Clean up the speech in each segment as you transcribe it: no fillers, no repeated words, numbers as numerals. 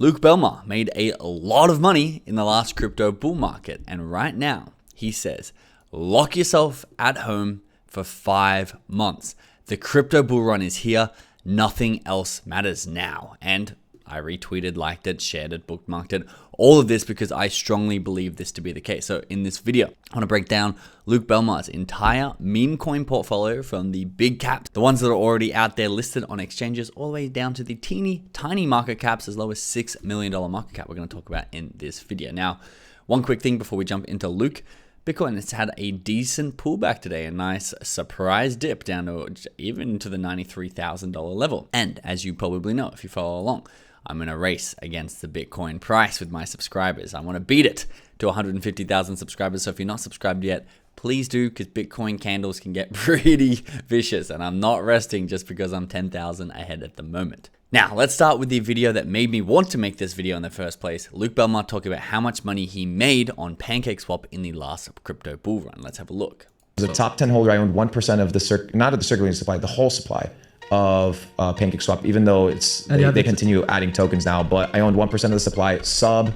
Luke Belmar made a lot of money in the last crypto bull market, and right now he says, lock yourself at home for 5 months. The crypto bull run is here. Nothing else matters now. And I retweeted, liked it, shared it, bookmarked it, all of this because I strongly believe this to be the case. So in this video, I want to break down Luke Belmar's entire meme coin portfolio from the big caps, the ones that are already out there listed on exchanges, all the way down to the teeny tiny market caps as low as $6 million market cap we're going to talk about in this video. Now, one quick thing before we jump into Luke. Bitcoin has had a decent pullback today, a nice surprise dip down to even to the $93,000 level. And as you probably know, if you follow along, I'm in a race against the Bitcoin price with my subscribers. I want to beat it to 150,000 subscribers. So if you're not subscribed yet, please do, because Bitcoin candles can get pretty vicious. And I'm not resting just because I'm 10,000 ahead at the moment. Now, let's start with the video that made me want to make this video in the first place. Luke Belmar talking about how much money he made on PancakeSwap in the last crypto bull run. Let's have a look. As a top 10 holder, I owned 1% of the not of the circulating supply, the whole supply of PancakeSwap, even though they continue adding tokens now. But I owned 1% of the supply, sub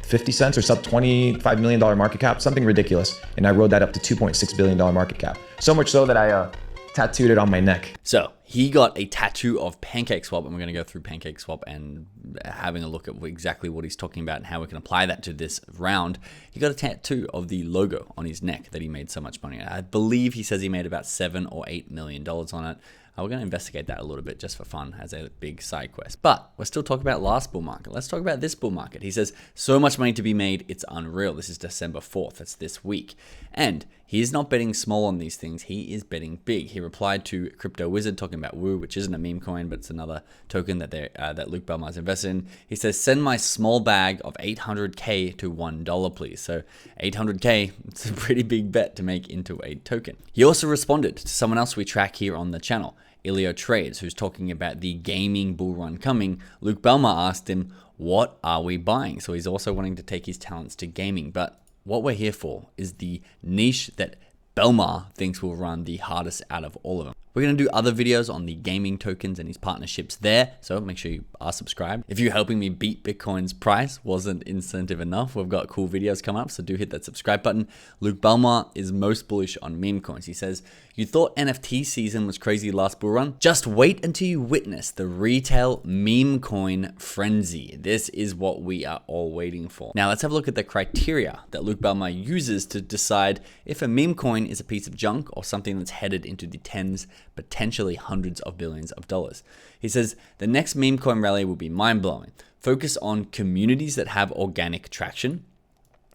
50 cents or sub $25 million market cap, something ridiculous. And I rode that up to $2.6 billion market cap. So much so that I tattooed it on my neck. So he got a tattoo of PancakeSwap, and we're going to go through PancakeSwap and having a look at exactly what he's talking about and how we can apply that to this round. He got a tattoo of the logo on his neck that he made so much money on. I believe he says he made about $7 or $8 million on it. We're going to investigate that a little bit just for fun as a big side quest. But we're still talking about last bull market. Let's talk about this bull market. He says, so much money to be made, it's unreal. This is December 4th. That's this week. And he is not betting small on these things. He is betting big. He replied to Crypto Wizard talking about Woo, which isn't a meme coin, but it's another token that that Luke Belmar is invested in. He says, send my small bag of 800K to $1, please. So 800K, it's a pretty big bet to make into a token. He also responded to someone else we track here on the channel, Ilio Trades, who's talking about the gaming bull run coming. Luke Belmar asked him, what are we buying? So he's also wanting to take his talents to gaming. But what we're here for is the niche that Belmar thinks will run the hardest out of all of them. We're going to do other videos on the gaming tokens and his partnerships there, so make sure you are subscribed. If you're helping me beat Bitcoin's price wasn't incentive enough, we've got cool videos coming up, so do hit that subscribe button. Luke Belmar is most bullish on meme coins. He says, you thought NFT season was crazy last bull run? Just wait until you witness the retail meme coin frenzy. This is what we are all waiting for. Now let's have a look at the criteria that Luke Belmar uses to decide if a meme coin is a piece of junk or something that's headed into the tens, potentially hundreds of billions of dollars. He says, the next meme coin rally will be mind-blowing. Focus on communities that have organic traction,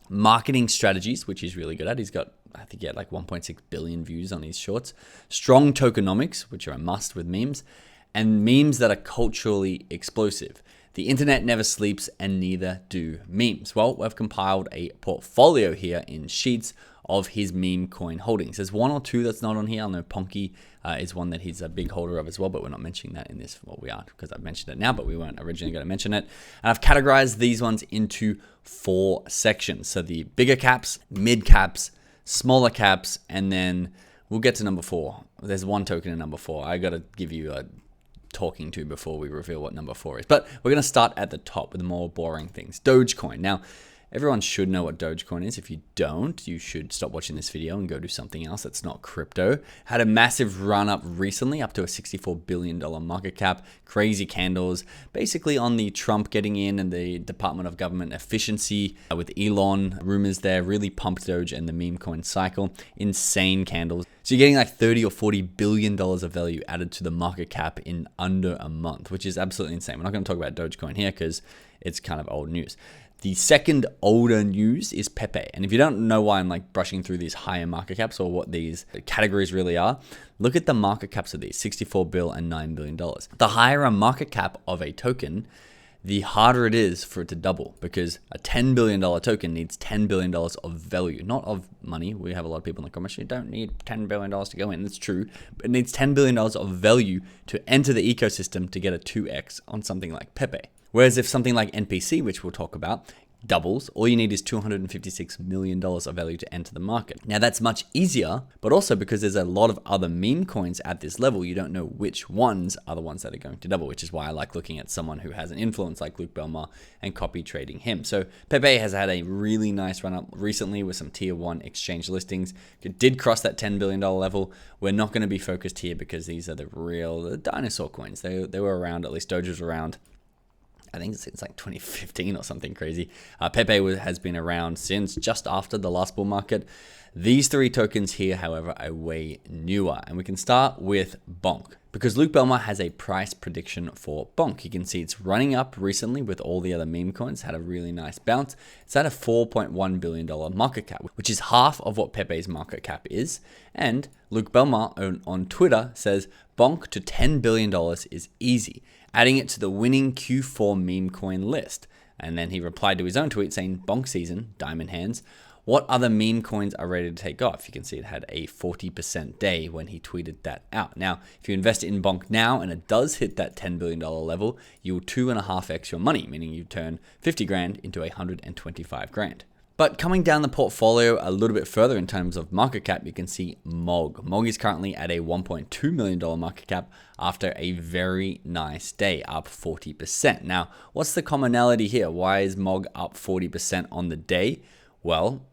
marketing strategies, which he's really good at. He's got, I think he had like 1.6 billion views on his shorts, strong tokenomics, which are a must with memes, and memes that are culturally explosive. The internet never sleeps and neither do memes. Well, we've compiled a portfolio here in sheets of his meme coin holdings. There's one or two that's not on here. I know Ponky is one that he's a big holder of as well, but we're not mentioning that in this. Well, we are because I've mentioned it now, but we weren't originally going to mention it. And I've categorized these ones into 4 sections. So the bigger caps, mid caps, smaller caps, and then we'll get to number 4. There's one token in number 4. I got to give you a talking to before we reveal what number 4 is. But we're going to start at the top with the more boring things. Dogecoin. Now, everyone should know what Dogecoin is. If you don't, you should stop watching this video and go do something else that's not crypto. Had a massive run up recently, up to a $64 billion market cap. Crazy candles, basically on the Trump getting in and the Department of Government efficiency with Elon. Rumors there really pumped Doge and the meme coin cycle. Insane candles. So you're getting like 30 or $40 billion of value added to the market cap in under a month, which is absolutely insane. We're not going to talk about Dogecoin here because it's kind of old news. The second older news is Pepe. And if you don't know why I'm like brushing through these higher market caps or what these categories really are, look at the market caps of these, 64 bill and $9 billion. The higher a market cap of a token, the harder it is for it to double, because a $10 billion token needs $10 billion of value, not of money. We have a lot of people in the comments, you don't need $10 billion to go in. That's true, but it needs $10 billion of value to enter the ecosystem to get a 2x on something like Pepe. Whereas if something like NPC, which we'll talk about, doubles, all you need is $256 million of value to enter the market. Now that's much easier, but also because there's a lot of other meme coins at this level, you don't know which ones are the ones that are going to double, which is why I like looking at someone who has an influence like Luke Belmar and copy trading him. So Pepe has had a really nice run up recently with some tier 1 exchange listings. It did cross that $10 billion level. We're not going to be focused here because these are the dinosaur coins. They were around, at least Doge was around, I think it's like 2015 or something crazy. Pepe has been around since just after the last bull market. These 3 tokens here, however, are way newer. And we can start with Bonk, because Luke Belmar has a price prediction for Bonk. You can see it's running up recently with all the other meme coins, had a really nice bounce. It's at a $4.1 billion market cap, which is half of what Pepe's market cap is. And Luke Belmar on Twitter says Bonk to $10 billion is easy, adding it to the winning Q4 meme coin list. And then he replied to his own tweet saying, Bonk season, diamond hands. What other meme coins are ready to take off? You can see it had a 40% day when he tweeted that out. Now, if you invest in Bonk now and it does hit that $10 billion level, you'll 2.5x your money, meaning you turn 50 grand into 125 grand. But coming down the portfolio a little bit further in terms of market cap, you can see MOG. MOG is currently at a $1.2 million market cap after a very nice day, up 40%. Now, what's the commonality here? Why is MOG up 40% on the day? Well,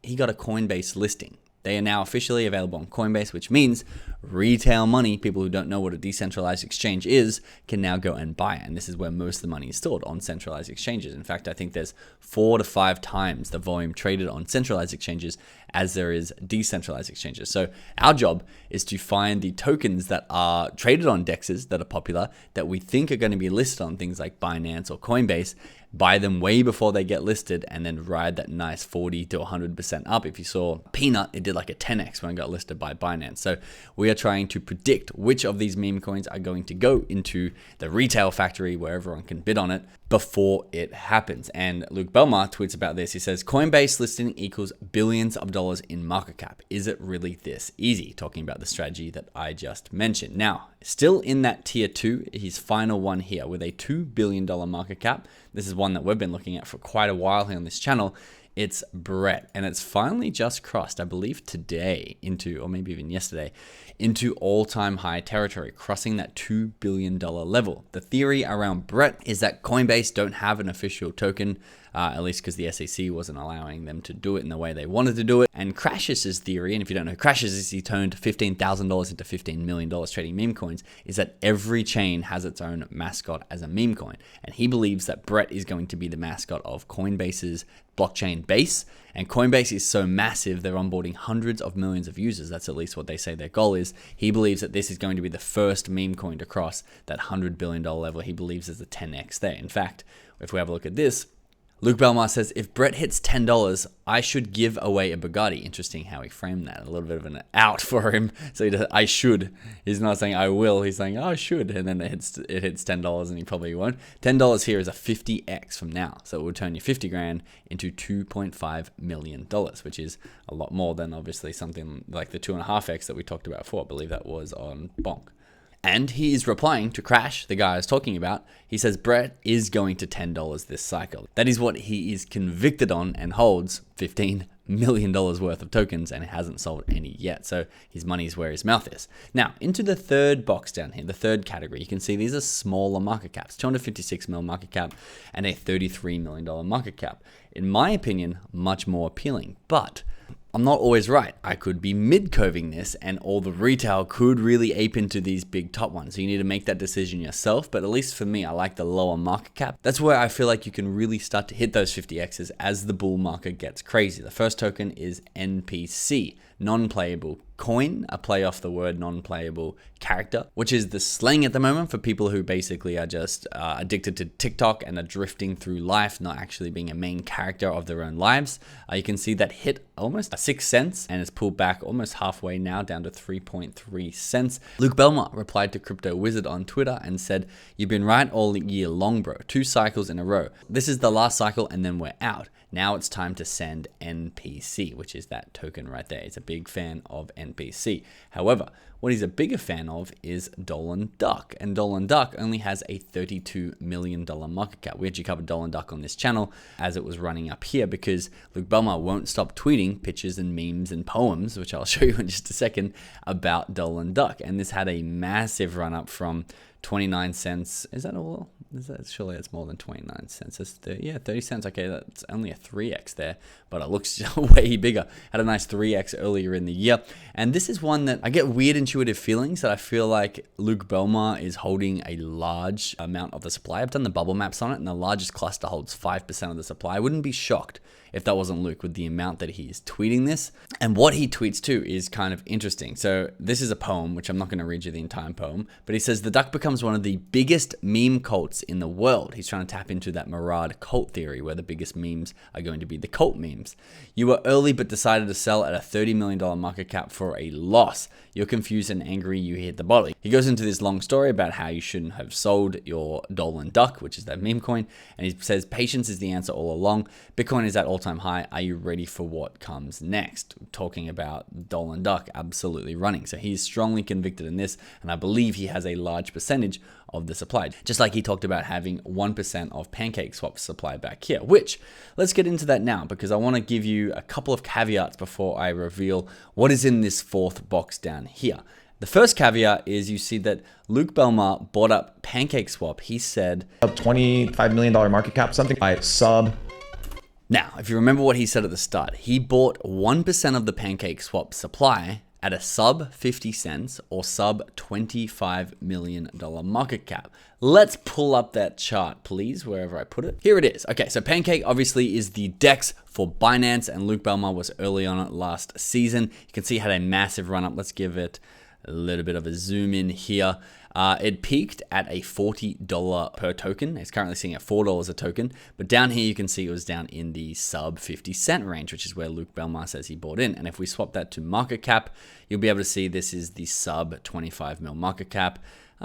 he got a Coinbase listing. They are now officially available on Coinbase, which means retail money, people who don't know what a decentralized exchange is, can now go and buy it. And this is where most of the money is stored, on centralized exchanges. In fact, I think there's 4 to 5 times the volume traded on centralized exchanges as there is decentralized exchanges. So our job is to find the tokens that are traded on DEXs that are popular, that we think are going to be listed on things like Binance or Coinbase, buy them way before they get listed, and then ride that nice 40 to 100% up. If you saw Peanut, it did like a 10x when it got listed by Binance. So we are trying to predict which of these meme coins are going to go into the retail factory where everyone can bid on it before it happens. And Luke Belmar tweets about this. He says, Coinbase listing equals billions of dollars in market cap. Is it really this easy? Talking about the strategy that I just mentioned. Now, still in that tier 2, his final one here with a $2 billion market cap. This is one that we've been looking at for quite a while here on this channel. It's Brett, and it's finally just crossed, I believe today, or maybe even yesterday, into all-time high territory, crossing that $2 billion level. The theory around Brett is that Coinbase don't have an official token, at least because the SEC wasn't allowing them to do it in the way they wanted to do it. And Crash's theory, and if you don't know who Crash is, he turned $15,000 into $15 million trading meme coins, is that every chain has its own mascot as a meme coin. And he believes that Brett is going to be the mascot of Coinbase's blockchain base. And Coinbase is so massive, they're onboarding hundreds of millions of users. That's at least what they say their goal is. He believes that this is going to be the first meme coin to cross that $100 billion level. He believes there's a 10x there. In fact, if we have a look at this, Luke Belmar says, if Brett hits $10, I should give away a Bugatti. Interesting how he framed that. A little bit of an out for him. So he does, I should. He's not saying I will. He's saying, oh, I should. And then it hits $10 and he probably won't. $10 here is a 50x from now. So it will turn your 50 grand into $2.5 million, which is a lot more than obviously something like the 2.5x that we talked about before. I believe that was on Bonk. And he is replying to Crash, the guy I was talking about. He says Brett is going to $10 this cycle. That is what he is convicted on and holds $15 million worth of tokens, and it hasn't sold any yet. So his money is where his mouth is. Now, into the third box down here, the third category, you can see these are smaller market caps, 256 mil market cap and a $33 million market cap. In my opinion, much more appealing, but I'm not always right. I could be mid-coving this and all the retail could really ape into these big top ones. So you need to make that decision yourself. But at least for me, I like the lower market cap. That's where I feel like you can really start to hit those 50x's as the bull market gets crazy. The first token is NPC, non-playable coin, a play off the word non-playable character, which is the slang at the moment for people who basically are just addicted to TikTok and are drifting through life, not actually being a main character of their own lives. You can see that hit almost 6 cents and it's pulled back almost halfway now down to 3.3 cents. Luke Belmar replied to Crypto Wizard on Twitter and said, "You've been right all year long, bro. 2 cycles in a row. This is the last cycle and then we're out. Now it's time to send NPC," which is that token right there. He's a big fan of NPC. However, what he's a bigger fan of is Dolan Duck, and Dolan Duck only has a $32 million market cap. We actually covered Dolan Duck on this channel as it was running up here because Luke Belmar won't stop tweeting pictures and memes and poems, which I'll show you in just a second, about Dolan Duck. And this had a massive run up from 29 cents. Is that all? Surely it's more than 29 cents. It's 30 cents. Okay, that's only a 3x there, but it looks way bigger. Had a nice 3x earlier in the year. And this is one that I get weird intuitive feelings that I feel like Luke Belmar is holding a large amount of the supply. I've done the bubble maps on it, and the largest cluster holds 5% of the supply. I wouldn't be shocked if that wasn't Luke with the amount that he's tweeting this. And what he tweets too is kind of interesting. So this is a poem, which I'm not going to read you the entire poem, but he says, the duck becomes one of the biggest meme cults in the world. He's trying to tap into that Murad cult theory where the biggest memes are going to be the cult memes. You were early but decided to sell at a $30 million market cap for a loss. You're confused and angry, you hit the bottle. He goes into this long story about how you shouldn't have sold your Dolan Duck, which is that meme coin, and he says patience is the answer all along. Bitcoin is at all-time high. Are you ready for what comes next? Talking about Dolan Duck absolutely running. So he's strongly convicted in this, and I believe he has a large percentage of the supply. Just like he talked about having 1% of PancakeSwap supply back here, which let's get into that now because I want to give you a couple of caveats before I reveal what is in this fourth box down here. The first caveat is you see that Luke Belmar bought up PancakeSwap. He said a $25 million market cap, something like sub. Now, if you remember what he said at the start, he bought 1% of the PancakeSwap supply at a sub 50 cents or sub $25 million market cap. Let's pull up that chart, please, wherever I put it. Here it is. Okay, so Pancake obviously is the DEX for Binance, and Luke Belmar was early on it last season. You can see it had a massive run up. Let's give it a little bit of a zoom in here. It peaked at a $40 per token. It's currently sitting at $4 a token. But down here, you can see it was down in the sub 50 cent range, which is where Luke Belmar says he bought in. And if we swap that to market cap, you'll be able to see this is the sub 25 mil market cap.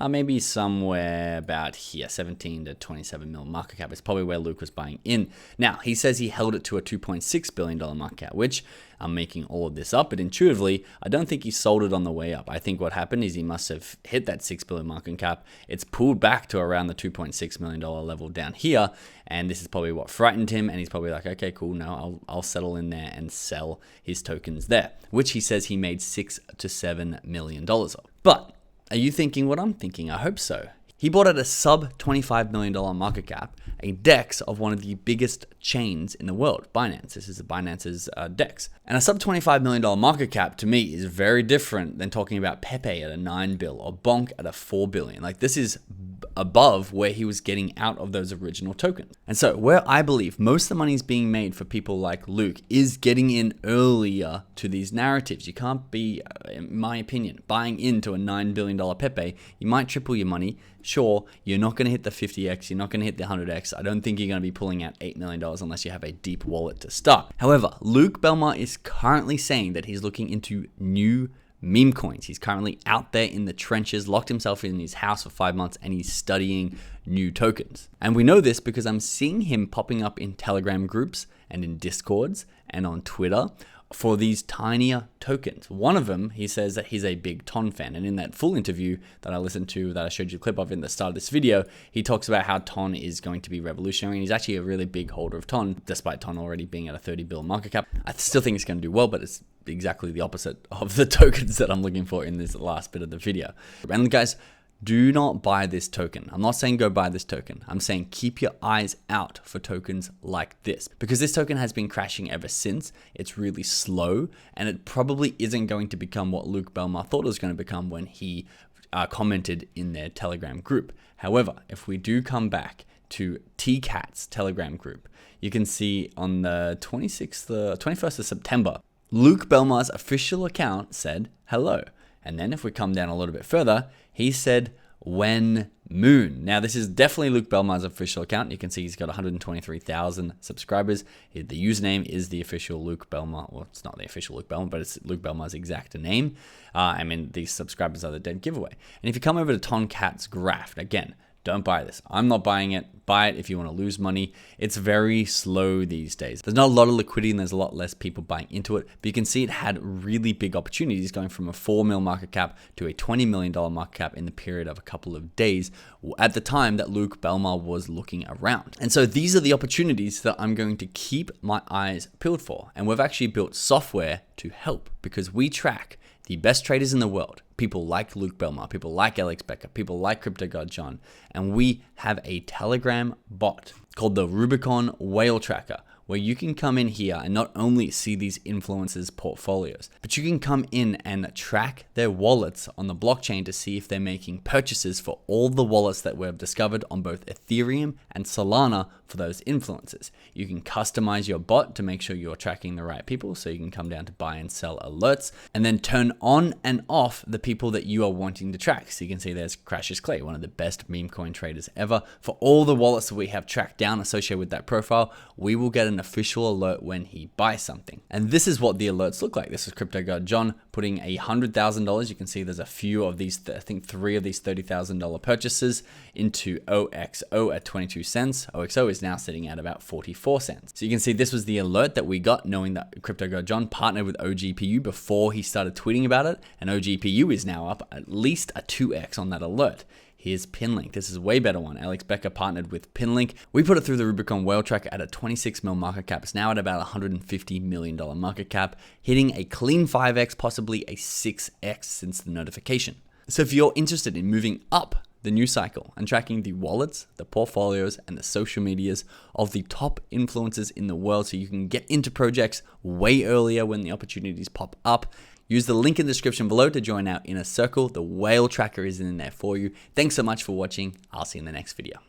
Maybe somewhere about here, 17 to 27 mil market cap is probably where Luke was buying in. Now, he says he held it to a $2.6 billion market cap, which I'm making all of this up, but intuitively, I don't think he sold it on the way up. I think what happened is he must have hit that $6 billion market cap. It's pulled back to around the $2.6 million level down here, and this is probably what frightened him, and he's probably like, okay, cool, now I'll settle in there and sell his tokens there, which he says he made $6 to $7 million of. But are you thinking what I'm thinking? I hope so. He bought at a sub $25 million market cap, a DEX of one of the biggest chains in the world, Binance. This is Binance's DEX. And a sub $25 million market cap to me is very different than talking about Pepe at a $9 billion or Bonk at a $4 billion. Like this is above where he was getting out of those original tokens. And so where I believe most of the money is being made for people like Luke is getting in earlier to these narratives. You can't be, in my opinion, buying into a $9 billion Pepe. You might triple your money. Sure, you're not going to hit the 50x, you're not going to hit the 100x. I don't think you're going to be pulling out $8 million unless you have a deep wallet to start. However, Luke Belmar is currently saying that he's looking into new meme coins. He's currently out there in the trenches, locked himself in his house for 5 months, and he's studying new tokens. And we know this because I'm seeing him popping up in Telegram groups and in Discords and on Twitter for these tinier tokens. One of them, he says that he's a big Ton fan. And in that full interview that I listened to, that I showed you a clip of in the start of this video, he talks about how Ton is going to be revolutionary. And he's actually a really big holder of Ton, despite Ton already being at a $30 billion market cap. I still think it's going to do well, but it's exactly the opposite of the tokens that I'm looking for in this last bit of the video. And guys, do not buy this token. I'm not saying go buy this token. I'm saying keep your eyes out for tokens like this because this token has been crashing ever since. It's really slow and it probably isn't going to become what Luke Belmar thought it was going to become when he commented in their Telegram group. However, if we do come back to TCAT's Telegram group, you can see on the 21st of September, Luke Belmar's official account said hello. And then if we come down a little bit further, he said, when moon. Now, this is definitely Luke Belmar's official account. You can see he's got 123,000 subscribers. The username is the official Luke Belmar. Well, it's not the official Luke Belmar, but it's Luke Belmar's exact name. I mean, these subscribers are the dead giveaway. And if you come over to Tomcat's graph, again, don't buy this. I'm not buying it. buy it, if you want to lose money. It's very slow these days. There's not a lot of liquidity and there's a lot less people buying into it, but you can see it had really big opportunities going from a 4 mil market cap to a $20 million market cap in the period of a couple of days at the time that Luke Belmar was looking around. And so these are the opportunities that I'm going to keep my eyes peeled for. And we've actually built software to help because we track the best traders in the world, people like Luke Belmar, people like Alex Becker, people like Crypto God John, and we have a Telegram bot called the Rubicon Whale Tracker, where you can come in here and not only see these influencers' portfolios, but you can come in and track their wallets on the blockchain to see if they're making purchases for all the wallets that we've discovered on both Ethereum and Solana for those influencers. You can customize your bot to make sure you're tracking the right people, so you can come down to buy and sell alerts, and then turn on and off the people that you are wanting to track. So you can see there's Crashes Clay, one of the best Memecoin traders ever. For all the wallets that we have tracked down associated with that profile, we will get an official alert when he buys something. And this is what the alerts look like. This is Crypto God John putting $100,000. You can see there's a few of these, I think 3 of these $30,000 purchases into OXO at 22 cents. OXO is now sitting at about 44 cents. So you can see this was the alert that we got, knowing that Crypto God John partnered with OGPU before he started tweeting about it. And OGPU is now up at least a 2x on that alert. Here's Pinlink. This is a way better one. Alex Becker partnered with Pinlink. We put it through the Rubicon Whale Tracker at a 26 mil market cap. It's now at about $150 million market cap, hitting a clean 5x, possibly a 6x since the notification. So if you're interested in moving up the news cycle and tracking the wallets, the portfolios, and the social medias of the top influencers in the world so you can get into projects way earlier when the opportunities pop up, use the link in the description below to join our inner circle. The Whale Tracker is in there for you. Thanks so much for watching. I'll see you in the next video.